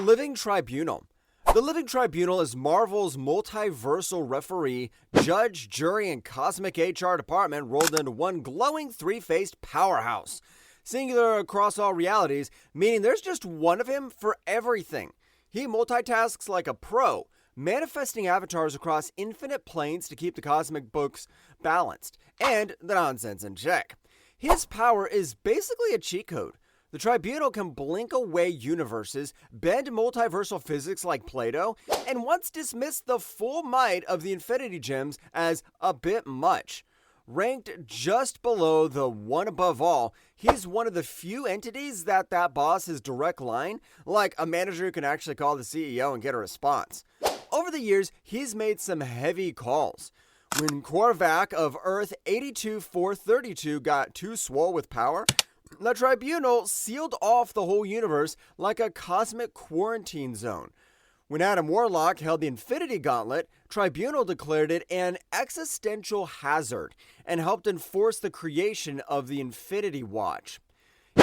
Living Tribunal. The Living Tribunal is Marvel's multiversal referee, judge, jury, and cosmic HR department rolled into one glowing three-faced powerhouse. Singular across all realities, meaning there's just one of him for everything. He multitasks like a pro, manifesting avatars across infinite planes to keep the cosmic books balanced, and the nonsense in check. His power is basically a cheat code. The Tribunal can blink away universes, bend multiversal physics like Plato, and once dismissed the full might of the Infinity Gems as a bit much. Ranked just below the one above all, he's one of the few entities that boss is direct line, like a manager who can actually call the CEO and get a response. Over the years, he's made some heavy calls. When Korvac of Earth 82432 got too swole with power, the Tribunal sealed off the whole universe like a cosmic quarantine zone. When Adam Warlock held the Infinity Gauntlet, Tribunal declared it an existential hazard and helped enforce the creation of the Infinity Watch.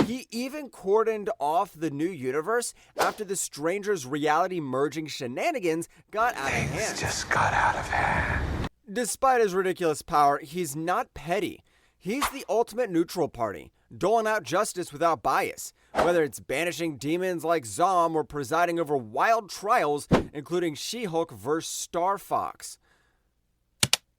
He even cordoned off the new universe after the Stranger's reality merging shenanigans got out of hand. Things just got out of hand. Despite his ridiculous power, he's not petty. He's the ultimate neutral party, doling out justice without bias, whether it's banishing demons like Zom or presiding over wild trials, including She-Hulk vs. Star Fox.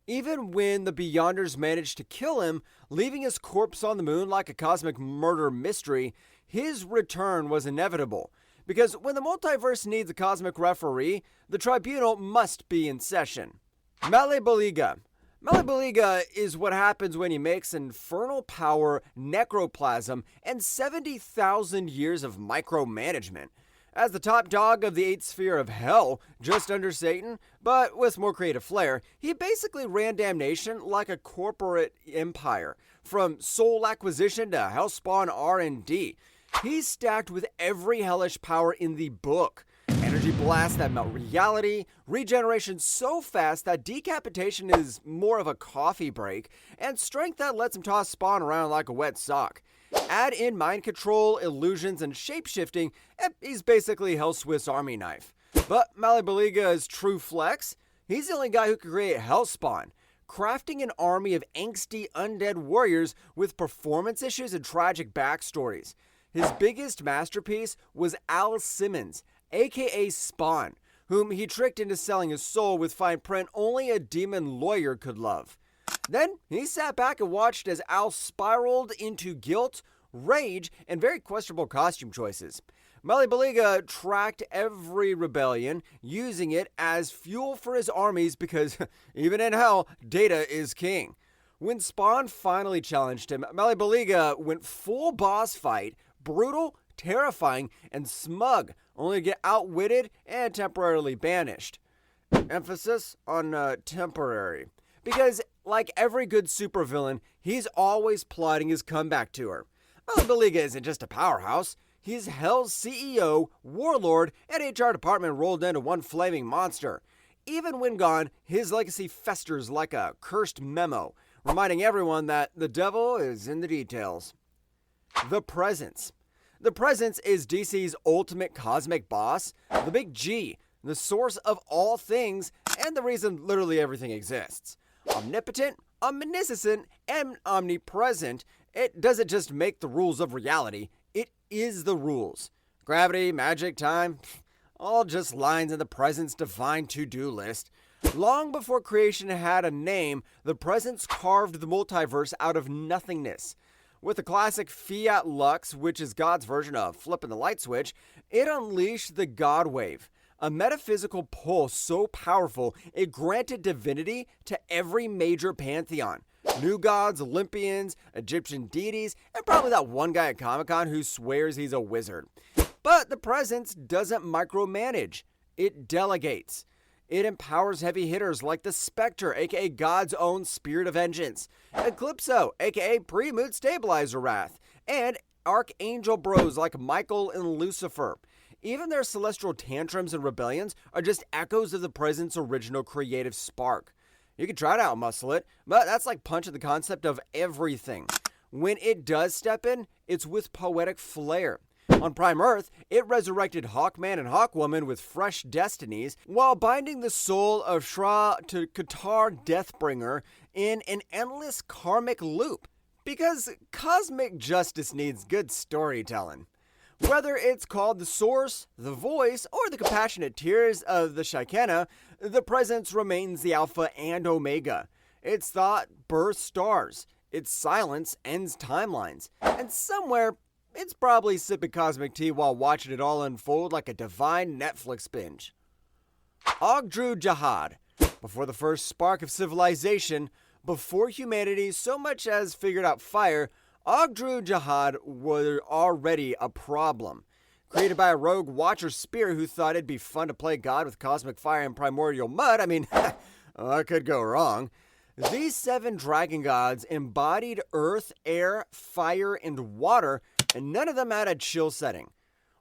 Even when the Beyonders managed to kill him, leaving his corpse on the moon like a cosmic murder mystery, his return was inevitable. Because when the multiverse needs a cosmic referee, the Tribunal must be in session. Mallebolgia. Mallebolgia is what happens when he makes infernal power, necroplasm, and 70,000 years of micromanagement. As the top dog of the 8th sphere of hell, just under Satan, but with more creative flair, he basically ran damnation like a corporate empire, from soul acquisition to hellspawn R&D. He's stacked with every hellish power in the book. Energy blasts that melt reality, regeneration so fast that decapitation is more of a coffee break, and strength that lets him toss Spawn around like a wet sock. Add in mind control, illusions, and shapeshifting, and he's basically Hell's Swiss Army knife. But Mallebolgia's true flex? He's the only guy who can create Hellspawn, crafting an army of angsty undead warriors with performance issues and tragic backstories. His biggest masterpiece was Al Simmons, aka Spawn, whom he tricked into selling his soul with fine print only a demon lawyer could love. Then he sat back and watched as Al spiraled into guilt, rage, and very questionable costume choices. Mallebolgia tracked every rebellion, using it as fuel for his armies because, even in hell, data is king. When Spawn finally challenged him, Mallebolgia went full boss fight, brutal, terrifying, and smug, only to get outwitted and temporarily banished. Emphasis on temporary. Because, like every good supervillain, he's always plotting his comeback tour. Mallebolgia isn't just a powerhouse. He's Hell's CEO, warlord, and HR department rolled into one flaming monster. Even when gone, his legacy festers like a cursed memo, reminding everyone that the devil is in the details. The Presence. The Presence is DC's ultimate cosmic boss, the Big G, the source of all things, and the reason literally everything exists. Omnipotent, omniscient, and omnipresent, it doesn't just make the rules of reality, it is the rules. Gravity, magic, time, all just lines in the Presence divine to-do list. Long before creation had a name, the Presence carved the multiverse out of nothingness. With the classic Fiat Lux, which is God's version of flipping the light switch, it unleashed the God Wave, a metaphysical pulse so powerful it granted divinity to every major pantheon. New gods, Olympians, Egyptian deities, and probably that one guy at Comic-Con who swears he's a wizard. But the Presence doesn't micromanage, it delegates. It empowers heavy hitters like the Spectre, aka God's own Spirit of Vengeance, Eclipso, aka Pre-Mood Stabilizer Wrath, and Archangel bros like Michael and Lucifer. Even their celestial tantrums and rebellions are just echoes of the Presence's original creative spark. You can try to outmuscle it, but that's like punching the concept of everything. When it does step in, it's with poetic flair. On Prime Earth, it resurrected Hawkman and Hawkwoman with fresh destinies, while binding the soul of Shra to Qatar Deathbringer in an endless karmic loop. Because cosmic justice needs good storytelling. Whether it's called the Source, the Voice, or the compassionate tears of the Shekinah, the presence remains the Alpha and Omega. Its thought births stars, its silence ends timelines, and somewhere, it's probably sipping cosmic tea while watching it all unfold like a divine Netflix binge. Ogdru Jihad. Before the first spark of civilization, before humanity so much as figured out fire, Ogdru Jihad were already a problem. Created by a rogue watcher spear who thought it'd be fun to play God with cosmic fire and primordial mud, I mean, what could go wrong? These 7 dragon gods embodied earth, air, fire, and water, and none of them had a chill setting.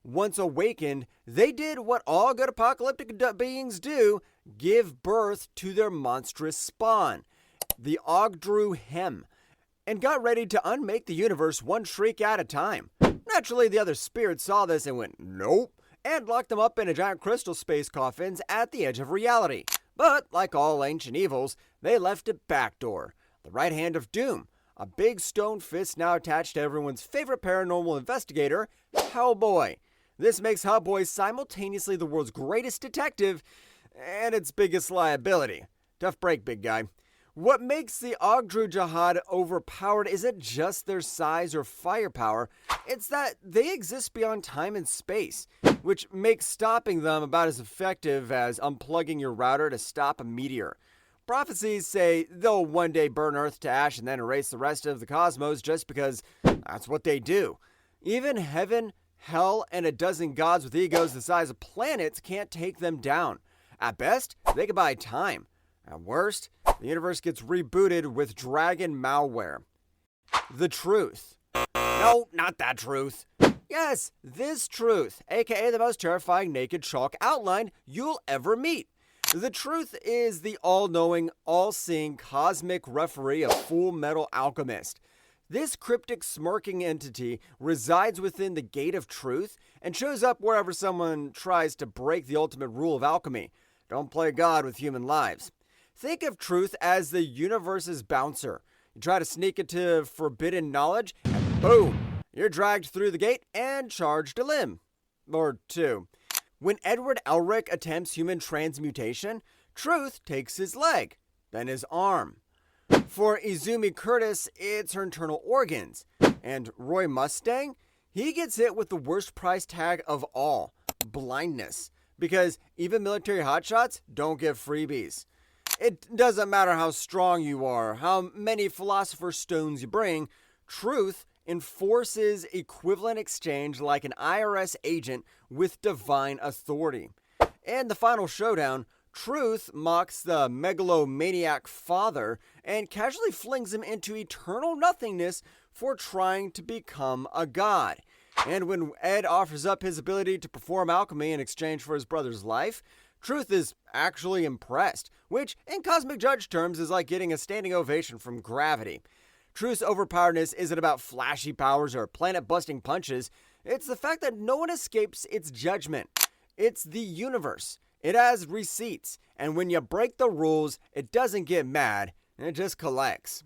Once awakened, they did what all good apocalyptic beings do, give birth to their monstrous spawn, the Ogdru Hem, and got ready to unmake the universe one shriek at a time. Naturally, the other spirits saw this and went, nope, and locked them up in a giant crystal space coffins at the edge of reality. But, like all ancient evils, they left a backdoor, the right hand of doom, a big stone fist now attached to everyone's favorite paranormal investigator, Hellboy. This makes Hellboy simultaneously the world's greatest detective and its biggest liability. Tough break, big guy. What makes the Ogdru Jihad overpowered isn't just their size or firepower, it's that they exist beyond time and space, which makes stopping them about as effective as unplugging your router to stop a meteor. Prophecies say they'll one day burn Earth to ash and then erase the rest of the cosmos just because that's what they do. Even heaven, hell, and a dozen gods with egos the size of planets can't take them down. At best, they can buy time. At worst, the universe gets rebooted with dragon malware. The truth. No, not that truth. Yes, this truth, aka the most terrifying naked chalk outline you'll ever meet. The truth is the all-knowing, all-seeing cosmic referee of Full Metal Alchemist. This cryptic smirking entity resides within the gate of truth and shows up wherever someone tries to break the ultimate rule of alchemy. Don't play God with human lives. Think of truth as the universe's bouncer. You try to sneak into forbidden knowledge, and boom, you're dragged through the gate and charged a limb. Or 2. When Edward Elric attempts human transmutation, truth takes his leg, then his arm. For Izumi Curtis, it's her internal organs. And Roy Mustang, he gets hit with the worst price tag of all, blindness. Because even military hotshots don't give freebies. It doesn't matter how strong you are, how many philosopher's stones you bring, truth enforces equivalent exchange like an IRS agent with divine authority. And the final showdown, truth mocks the megalomaniac father and casually flings him into eternal nothingness for trying to become a god. And when Ed offers up his ability to perform alchemy in exchange for his brother's life, truth is actually impressed, which in Cosmic Judge terms is like getting a standing ovation from gravity. Truth's overpoweredness isn't about flashy powers or planet-busting punches. It's the fact that no one escapes its judgment. It's the universe. It has receipts, and when you break the rules, it doesn't get mad, it just collects.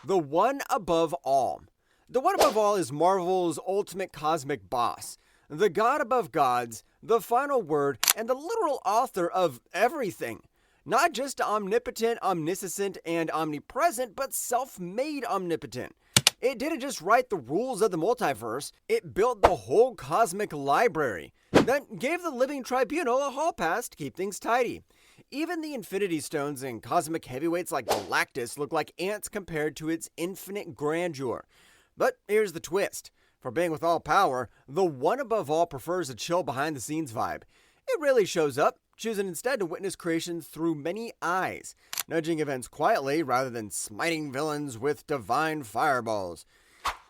The One Above All. The One Above All is Marvel's ultimate cosmic boss. The God above gods, the final word, and the literal author of everything. Not just omnipotent, omniscient, and omnipresent, but self-made omnipotent. It didn't just write the rules of the multiverse, it built the whole cosmic library. That gave the living tribunal a hall pass to keep things tidy. Even the Infinity Stones and cosmic heavyweights like Galactus look like ants compared to its infinite grandeur. But here's the twist. For being with all power, the One Above All prefers a chill behind-the-scenes vibe. It really shows up, choosing instead to witness creation through many eyes, nudging events quietly rather than smiting villains with divine fireballs.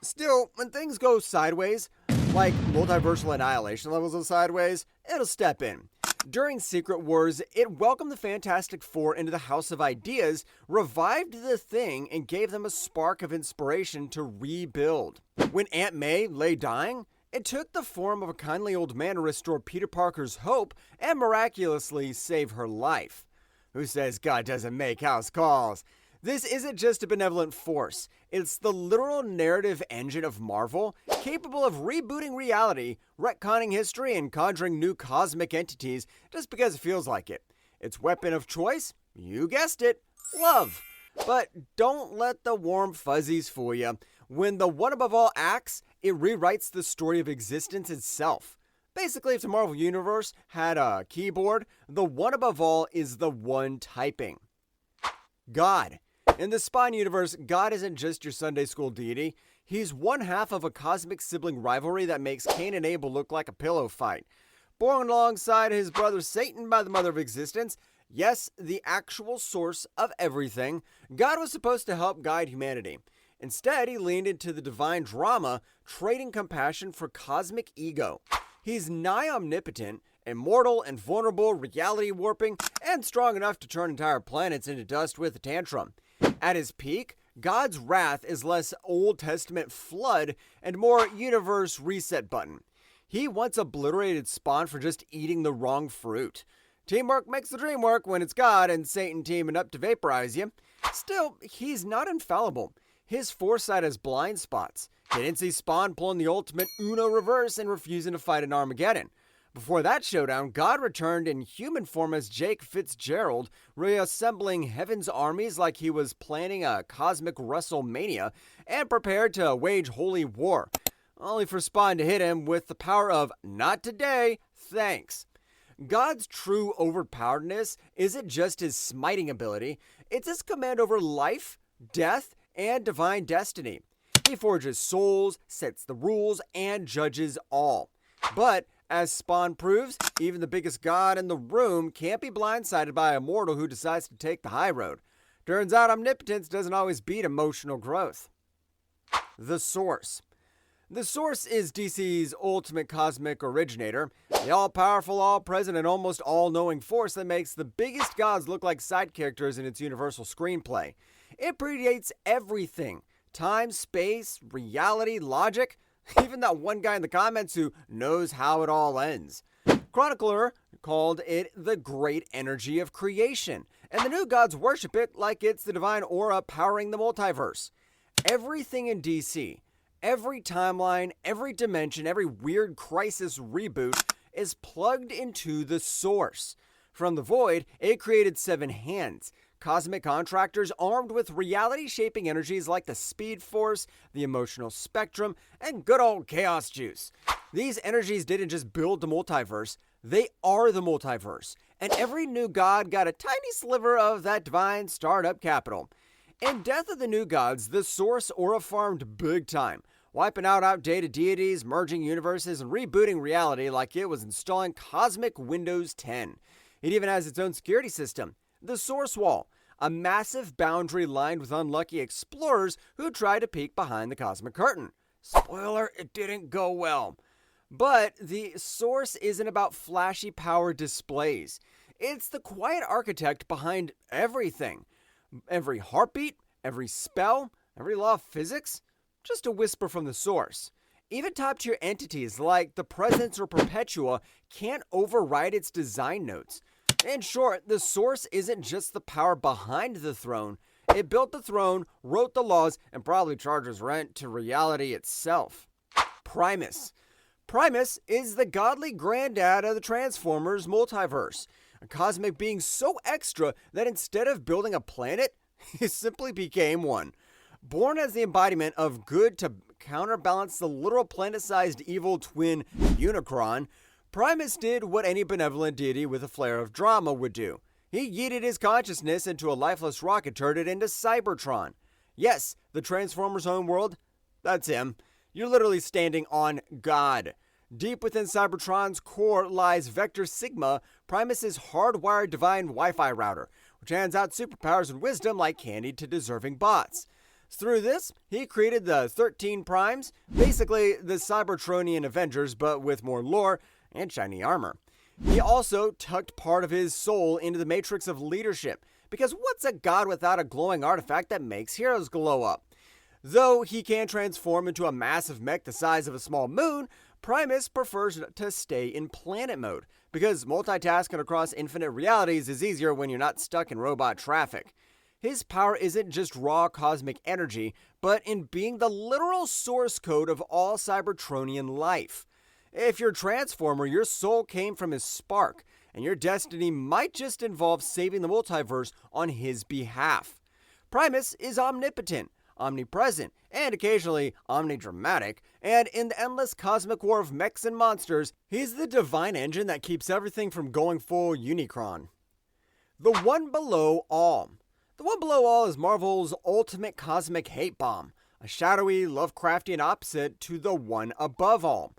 Still, when things go sideways, like multiversal annihilation levels of sideways, it'll step in. During Secret Wars, it welcomed the Fantastic Four into the House of Ideas, revived the Thing, and gave them a spark of inspiration to rebuild. When Aunt May lay dying, It took the form of a kindly old man to restore Peter Parker's hope and miraculously save her life. Who says God doesn't make house calls? This isn't just a benevolent force. It's the literal narrative engine of Marvel, capable of rebooting reality, retconning history, and conjuring new cosmic entities just because it feels like it. Its weapon of choice? You guessed it, love. But don't let the warm fuzzies fool you. When the one above all acts, it rewrites the story of existence itself. Basically, if the Marvel Universe had a keyboard, the one above all is the one typing. God. In the Spawn universe, God isn't just your Sunday school deity. He's one half of a cosmic sibling rivalry that makes Cain and Abel look like a pillow fight. Born alongside his brother Satan by the mother of existence, yes, the actual source of everything, God was supposed to help guide humanity. Instead, he leaned into the divine drama, trading compassion for cosmic ego. He's nigh omnipotent, immortal and vulnerable, reality warping, and strong enough to turn entire planets into dust with a tantrum. At his peak, God's wrath is less Old Testament flood and more universe reset button. He once obliterated Spawn for just eating the wrong fruit. Teamwork makes the dream work when it's God and Satan teaming up to vaporize you. Still, he's not infallible. His foresight has blind spots. He didn't see Spawn pulling the ultimate Uno reverse and refusing to fight in Armageddon. Before that showdown, God returned in human form as Jake Fitzgerald, reassembling heaven's armies like he was planning a cosmic WrestleMania and prepared to wage holy war, only for Spawn to hit him with the power of "not today, thanks." God's true overpoweredness isn't just his smiting ability, it's his command over life, death, and divine destiny. He forges souls, sets the rules, and judges all. But, as Spawn proves, even the biggest god in the room can't be blindsided by a mortal who decides to take the high road. Turns out omnipotence doesn't always beat emotional growth. The Source. The Source is DC's ultimate cosmic originator, the all-powerful, all-present, and almost all-knowing force that makes the biggest gods look like side characters in its universal screenplay. It predates everything. Time, space, reality, logic, even that one guy in the comments who knows how it all ends. Chronicler called it the great energy of creation, and the new gods worship it like it's the divine aura powering the multiverse. Everything in DC, every timeline, every dimension, every weird crisis reboot is plugged into the Source. From the void, it created 7 hands, cosmic contractors armed with reality-shaping energies like the Speed Force, the Emotional Spectrum, and good old Chaos Juice. These energies didn't just build the multiverse, they are the multiverse, and every new god got a tiny sliver of that divine startup capital. In Death of the New Gods, the Source aura farmed big time, wiping out outdated deities, merging universes, and rebooting reality like it was installing cosmic Windows 10. It even has its own security system, the Source Wall, a massive boundary lined with unlucky explorers who try to peek behind the cosmic curtain. Spoiler, it didn't go well. But the Source isn't about flashy power displays. It's the quiet architect behind everything. Every heartbeat, every spell, every law of physics, just a whisper from the Source. Even top-tier entities like the Presence or Perpetua can't override its design notes. In short, the Source isn't just the power behind the throne. It built the throne, wrote the laws, and probably charges rent to reality itself. Primus. Primus is the godly granddad of the Transformers multiverse. A cosmic being so extra that instead of building a planet, he simply became one. Born as the embodiment of good to counterbalance the literal planet-sized evil twin Unicron, Primus did what any benevolent deity with a flair of drama would do. He yeeted his consciousness into a lifeless rocket, turned it into Cybertron. Yes, the Transformers' homeworld, that's him. You're literally standing on God. Deep within Cybertron's core lies Vector Sigma, Primus's hardwired divine Wi-Fi router, which hands out superpowers and wisdom like candy to deserving bots. Through this, he created the 13 Primes, basically the Cybertronian Avengers, but with more lore and shiny armor. He also tucked part of his soul into the matrix of leadership, because what's a god without a glowing artifact that makes heroes glow up? Though he can transform into a massive mech the size of a small moon, Primus prefers to stay in planet mode, because multitasking across infinite realities is easier when you're not stuck in robot traffic. His power isn't just raw cosmic energy, but in being the literal source code of all Cybertronian life. If you're a Transformer, your soul came from his spark, and your destiny might just involve saving the multiverse on his behalf. Primus is omnipotent, omnipresent, and occasionally omnidramatic, and in the endless cosmic war of mechs and monsters, he's the divine engine that keeps everything from going full Unicron. The One Below All. The One Below All is Marvel's ultimate cosmic hate bomb, a shadowy, Lovecraftian opposite to the One Above All.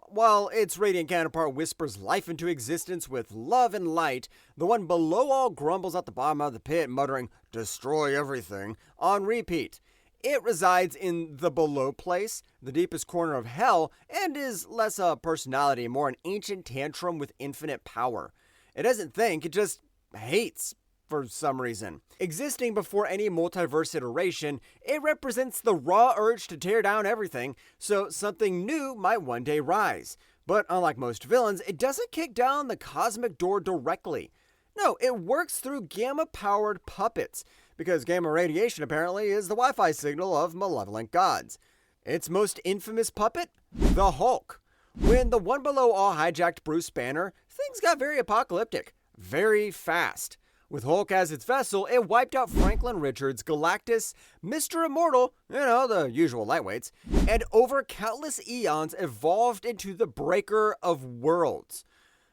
While its radiant counterpart whispers life into existence with love and light, the One Below All grumbles at the bottom of the pit, muttering, "Destroy everything," on repeat. It resides in the below place, the deepest corner of hell, and is less a personality and more an ancient tantrum with infinite power. It doesn't think, it just hates. For some reason. Existing before any multiverse iteration, it represents the raw urge to tear down everything, so something new might one day rise. But unlike most villains, it doesn't kick down the cosmic door directly. No, it works through gamma-powered puppets, because gamma radiation apparently is the Wi-Fi signal of malevolent gods. Its most infamous puppet? The Hulk. When the One Below All hijacked Bruce Banner, things got very apocalyptic, very fast. With Hulk as its vessel, it wiped out Franklin Richards, Galactus, Mr. Immortal, the usual lightweights, and over countless eons evolved into the Breaker of Worlds.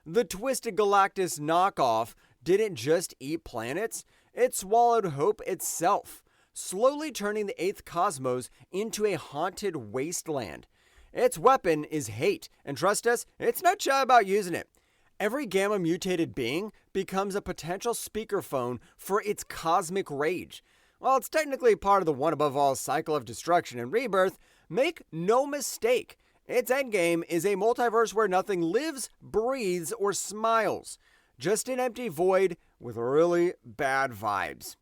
The twisted Galactus knockoff didn't just eat planets, it swallowed hope itself, slowly turning the eighth cosmos into a haunted wasteland. Its weapon is hate, and trust us, it's not shy about using it. Every gamma-mutated being becomes a potential speakerphone for its cosmic rage. While it's technically part of the One Above All cycle of destruction and rebirth, make no mistake, its endgame is a multiverse where nothing lives, breathes, or smiles. Just an empty void with really bad vibes.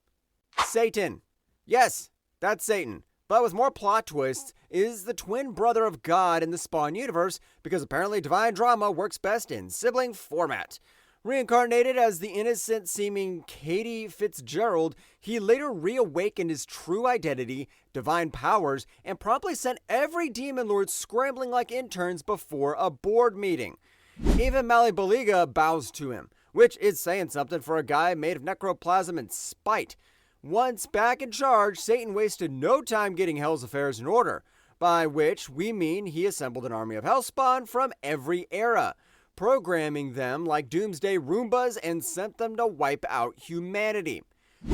Satan. Yes, that's Satan. But with more plot twists, is the twin brother of God in the Spawn universe, because apparently divine drama works best in sibling format. Reincarnated as the innocent-seeming Katie Fitzgerald, he later reawakened his true identity, divine powers, and promptly sent every demon lord scrambling like interns before a board meeting. Even Mallebolgia bows to him, which is saying something for a guy made of necroplasm and spite. Once back in charge, Satan wasted no time getting Hell's affairs in order, by which we mean he assembled an army of Hellspawn from every era, programming them like doomsday Roombas and sent them to wipe out humanity.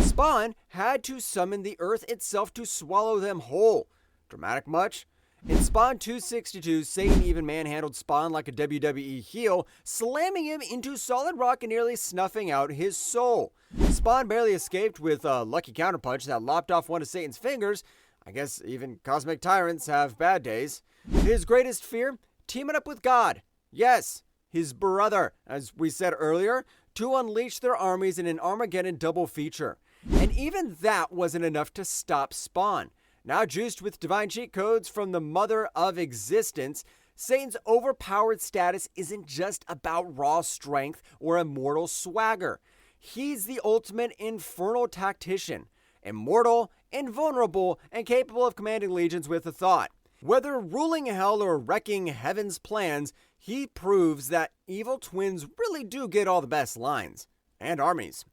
Spawn had to summon the Earth itself to swallow them whole. Dramatic much? In Spawn 262, Satan even manhandled Spawn like a WWE heel, slamming him into solid rock and nearly snuffing out his soul. Spawn barely escaped with a lucky counterpunch that lopped off one of Satan's fingers. I guess even cosmic tyrants have bad days. His greatest fear? Teaming up with God. Yes, his brother, as we said earlier, to unleash their armies in an Armageddon double feature. And even that wasn't enough to stop Spawn. Now juiced with divine cheat codes from the mother of existence, Satan's overpowered status isn't just about raw strength or immortal swagger. He's the ultimate infernal tactician, immortal, invulnerable, and capable of commanding legions with a thought. Whether ruling hell or wrecking heaven's plans, he proves that evil twins really do get all the best lines. And armies.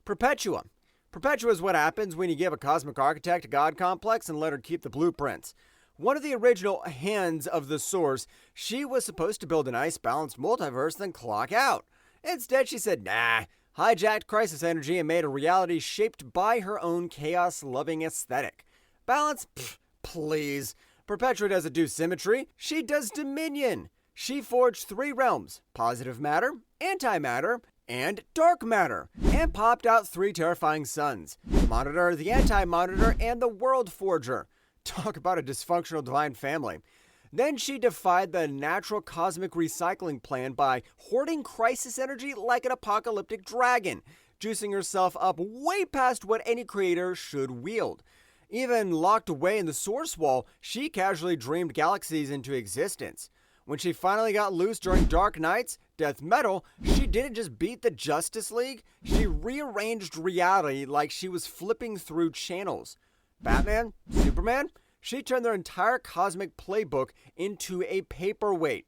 Perpetua. Perpetua is what happens when you give a cosmic architect a god complex and let her keep the blueprints. One of the original hands of the source, she was supposed to build a nice balanced multiverse then clock out. Instead she said nah, hijacked crisis energy and made a reality shaped by her own chaos-loving aesthetic. Balance? Pfft, please. Perpetua doesn't do symmetry, she does dominion. She forged 3 realms, positive matter, antimatter, and dark matter, and popped out 3 terrifying suns, the Monitor, the Anti-Monitor, and the World Forger. Talk about a dysfunctional divine family. Then she defied the natural cosmic recycling plan by hoarding crisis energy like an apocalyptic dragon, juicing herself up way past what any creator should wield. Even locked away in the source wall, she casually dreamed galaxies into existence. When she finally got loose during Dark Knight's Death Metal, she didn't just beat the Justice League, she rearranged reality like she was flipping through channels. Batman, Superman, she turned their entire cosmic playbook into a paperweight.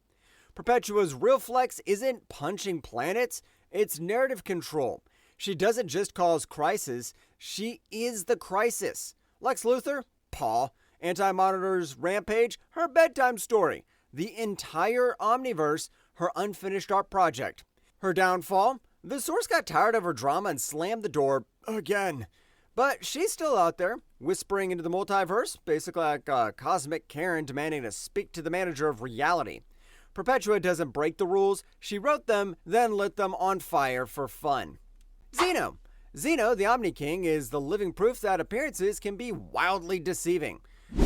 Perpetua's real flex isn't punching planets, it's narrative control. She doesn't just cause crisis, she is the crisis. Lex Luthor, Paw. Anti-Monitor's Rampage, her bedtime story. The entire Omniverse, her unfinished art project. Her downfall, the Source got tired of her drama and slammed the door again. But she's still out there, whispering into the multiverse, basically like a cosmic Karen demanding to speak to the manager of reality. Perpetua doesn't break the rules, she wrote them, then lit them on fire for fun. Zeno. Zeno, the Omni King, is the living proof that appearances can be wildly deceiving.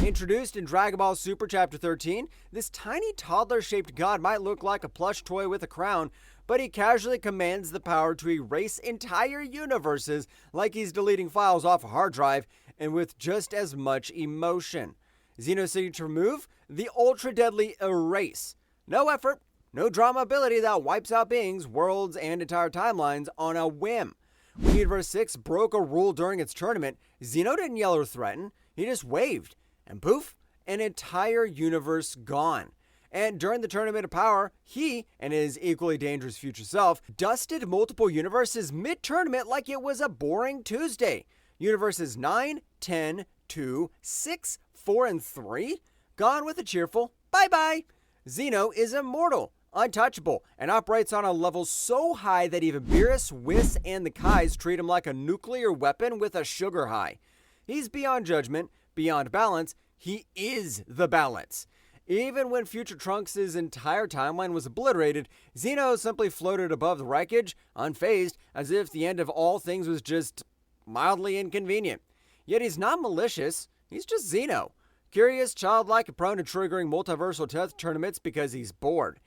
Introduced in Dragon Ball Super Chapter 13, this tiny toddler-shaped god might look like a plush toy with a crown, but he casually commands the power to erase entire universes like he's deleting files off a hard drive, and with just as much emotion. Zeno's signature move? The ultra-deadly Erase. No effort, no drama ability that wipes out beings, worlds, and entire timelines on a whim. When Universe 6 broke a rule during its tournament, Zeno didn't yell or threaten, he just waved. And poof, an entire universe gone. And during the Tournament of Power, he, and his equally dangerous future self, dusted multiple universes mid-tournament like it was a boring Tuesday. Universes 9, 10, 2, 6, 4, and 3, gone with a cheerful bye-bye. Zeno is immortal, untouchable, and operates on a level so high that even Beerus, Whis, and the Kais treat him like a nuclear weapon with a sugar high. He's beyond judgment, beyond balance, he is the balance. Even when future Trunks' entire timeline was obliterated, Zeno simply floated above the wreckage, unfazed, as if the end of all things was just mildly inconvenient. Yet he's not malicious, he's just Zeno. Curious, childlike, and prone to triggering multiversal death tournaments because he's bored.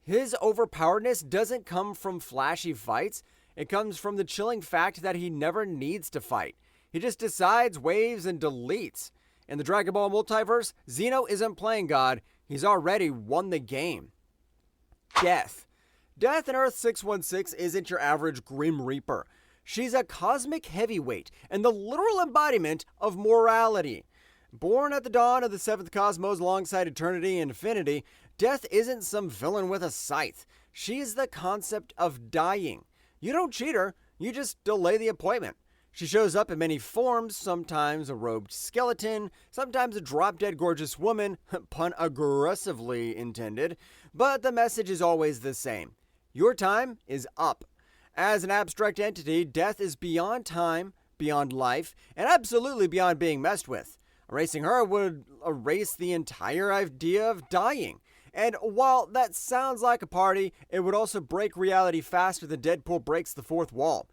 His overpoweredness doesn't come from flashy fights, it comes from the chilling fact that he never needs to fight. He just decides, waves, and deletes. In the Dragon Ball multiverse, Zeno isn't playing God, he's already won the game. Death. Death in Earth 616 isn't your average Grim Reaper. She's a cosmic heavyweight and the literal embodiment of morality. Born at the dawn of the seventh cosmos alongside eternity and infinity, Death isn't some villain with a scythe. She's the concept of dying. You don't cheat her, you just delay the appointment. She shows up in many forms, sometimes a robed skeleton, sometimes a drop-dead gorgeous woman, pun aggressively intended, but the message is always the same. Your time is up. As an abstract entity, Death is beyond time, beyond life, and absolutely beyond being messed with. Erasing her would erase the entire idea of dying. And while that sounds like a party, it would also break reality faster than Deadpool breaks the fourth wall.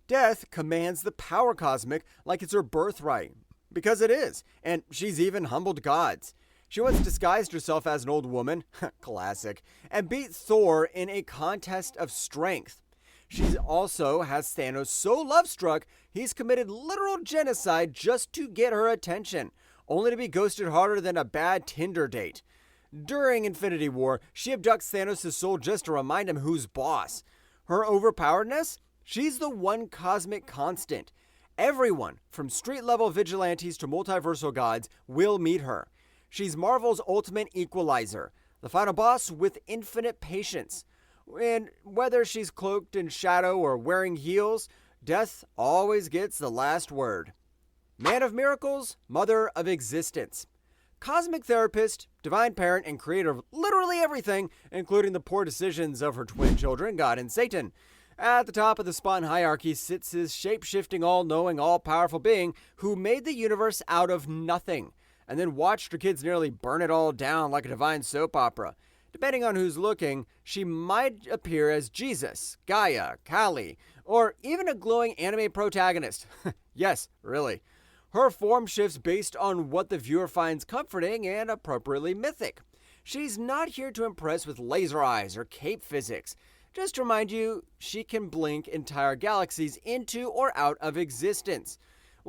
Death commands the power cosmic like it's her birthright. Because it is, and she's even humbled gods. She once disguised herself as an old woman, classic, and beat Thor in a contest of strength. She also has Thanos so love-struck, he's committed literal genocide just to get her attention, only to be ghosted harder than a bad Tinder date. During Infinity War, she abducts Thanos' soul just to remind him who's boss. Her overpoweredness? She's the one cosmic constant. Everyone, from street-level vigilantes to multiversal gods, will meet her. She's Marvel's ultimate equalizer, the final boss with infinite patience. And whether she's cloaked in shadow or wearing heels, Death always gets the last word. Man of miracles, mother of existence. Cosmic therapist, divine parent, and creator of literally everything, including the poor decisions of her twin children, God and Satan. At the top of the Spawn hierarchy sits his shape-shifting, all-knowing, all-powerful being who made the universe out of nothing, and then watched her kids nearly burn it all down like a divine soap opera. Depending on who's looking, she might appear as Jesus, Gaia, Kali, or even a glowing anime protagonist. Yes, really. Her form shifts based on what the viewer finds comforting and appropriately mythic. She's not here to impress with laser eyes or cape physics. Just to remind you, she can blink entire galaxies into or out of existence.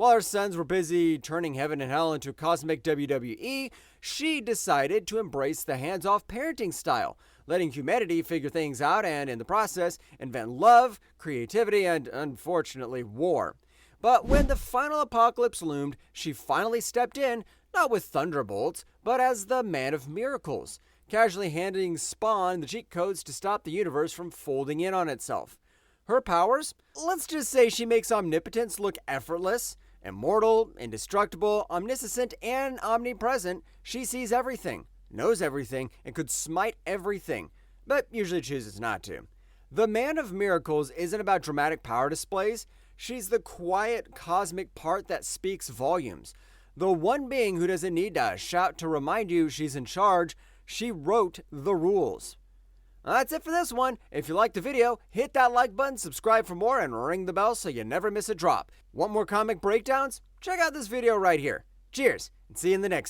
While her sons were busy turning heaven and hell into cosmic WWE, she decided to embrace the hands-off parenting style, letting humanity figure things out and, in the process, invent love, creativity, and, unfortunately, war. But when the final apocalypse loomed, she finally stepped in, not with thunderbolts, but as the Man of Miracles, casually handing Spawn the cheat codes to stop the universe from folding in on itself. Her powers? Let's just say she makes omnipotence look effortless. Immortal, indestructible, omniscient, and omnipresent, she sees everything, knows everything, and could smite everything, but usually chooses not to. The Man of Miracles isn't about dramatic power displays. She's the quiet, cosmic part that speaks volumes. The one being who doesn't need to shout to remind you she's in charge. She wrote the rules. That's it for this one. If you liked the video, hit that like button, subscribe for more, and ring the bell so you never miss a drop. Want more comic breakdowns? Check out this video right here. Cheers, and see you in the next one.